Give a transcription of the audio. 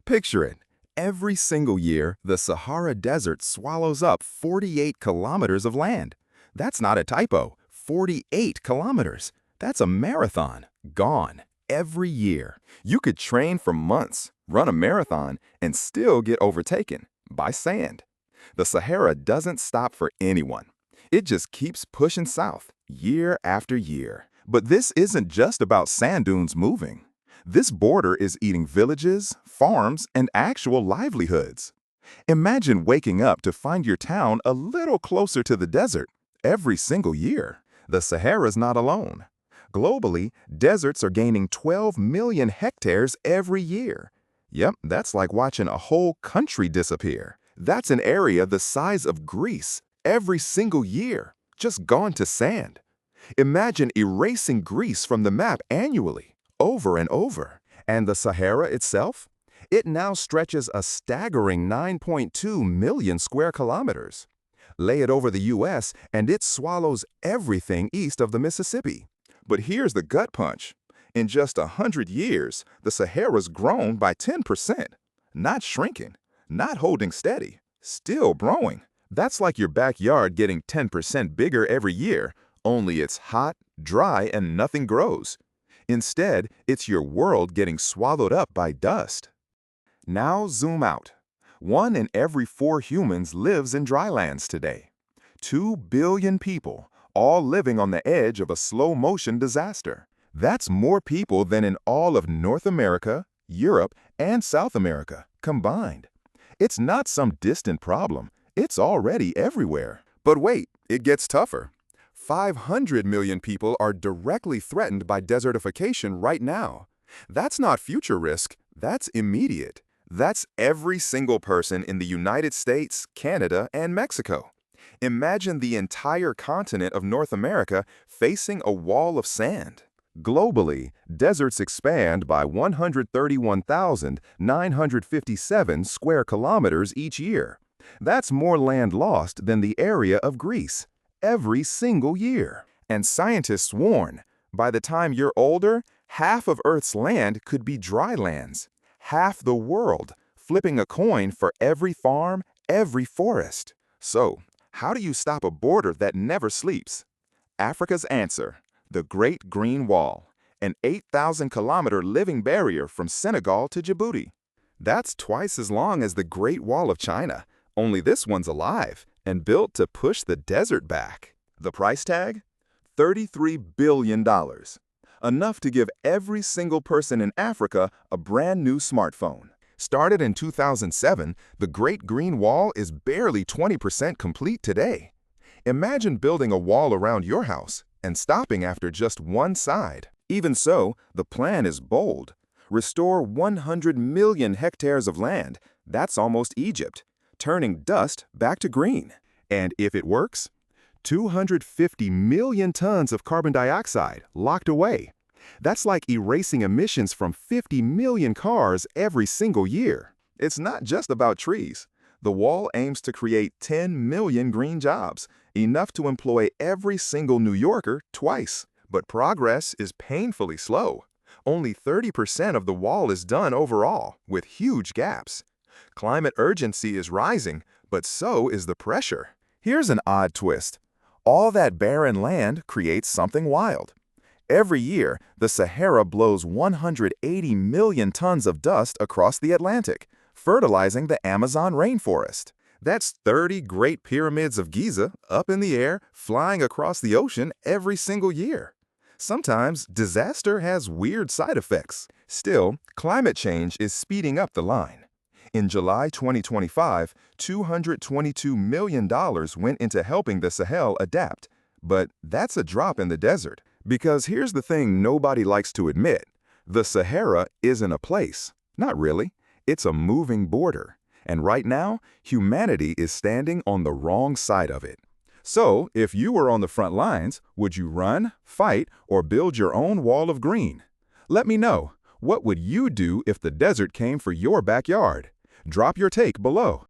Picture it. Every single year, the Sahara Desert swallows up 48 kilometers of land. That's not a typo. 48 kilometers. That's a marathon. Gone. Every year. You could train for months, run a marathon, and still get overtaken by sand. The Sahara doesn't stop for anyone. It just keeps pushing south, year after year. But this isn't just about sand dunes moving. This border is eating villages, farms, and actual livelihoods. Imagine waking up to find your town a little closer to the desert every single year. The Sahara's not alone. Globally, deserts are gaining 12 million hectares every year. Yep, that's like watching a whole country disappear. That's an area the size of Greece every single year, just gone to sand. Imagine erasing Greece from the map annually, over and over. And the Sahara itself? It now stretches a staggering 9.2 million square kilometers. Lay it over the US and it swallows everything east of the Mississippi. But here's the gut punch. In just 100 years, the Sahara's grown by 10%. Not shrinking, not holding steady, still growing. That's like your backyard getting 10% bigger every year, only it's hot, dry, and nothing grows. Instead, it's your world getting swallowed up by dust. Now zoom out. 1 in every 4 humans lives in drylands today. 2 billion people, all living on the edge of a slow-motion disaster. That's more people than in all of North America, Europe, and South America combined. It's not some distant problem. It's already everywhere. But wait, it gets tougher. 500 million people are directly threatened by desertification right now. That's not future risk, that's immediate. That's every single person in the United States, Canada, and Mexico. Imagine the entire continent of North America facing a wall of sand. Globally, deserts expand by 131,957 square kilometers each year. That's more land lost than the area of Greece, every single year. And scientists warn, by the time you're older, half of Earth's land could be dry lands. Half the world, flipping a coin for every farm, every forest. So, how do you stop a border that never sleeps? Africa's answer, the Great Green Wall, an 8,000-kilometer living barrier from Senegal to Djibouti. That's twice as long as the Great Wall of China, only this one's alive and built to push the desert back. The price tag? $33 billion. Enough to give every single person in Africa a brand new smartphone. Started in 2007, the Great Green Wall is barely 20% complete today. Imagine building a wall around your house and stopping after just one side. Even so, the plan is bold. Restore 100 million hectares of land, that's almost Egypt, turning dust back to green. And if it works, 250 million tons of carbon dioxide locked away. That's like erasing emissions from 50 million cars every single year. It's not just about trees. The wall aims to create 10 million green jobs, enough to employ every single New Yorker twice. But progress is painfully slow. Only 30% of the wall is done overall, with huge gaps. Climate urgency is rising, but so is the pressure. Here's an odd twist. All that barren land creates something wild. Every year, the Sahara blows 180 million tons of dust across the Atlantic, fertilizing the Amazon rainforest. That's 30 Great Pyramids of Giza up in the air, flying across the ocean every single year. Sometimes, disaster has weird side effects. Still, climate change is speeding up the line. In July 2025, $222 million went into helping the Sahel adapt. But that's a drop in the desert. Because here's the thing nobody likes to admit. The Sahara isn't a place. Not really. It's a moving border. And right now, humanity is standing on the wrong side of it. So, if you were on the front lines, would you run, fight, or build your own wall of green? Let me know. What would you do if the desert came for your backyard? Drop your take below.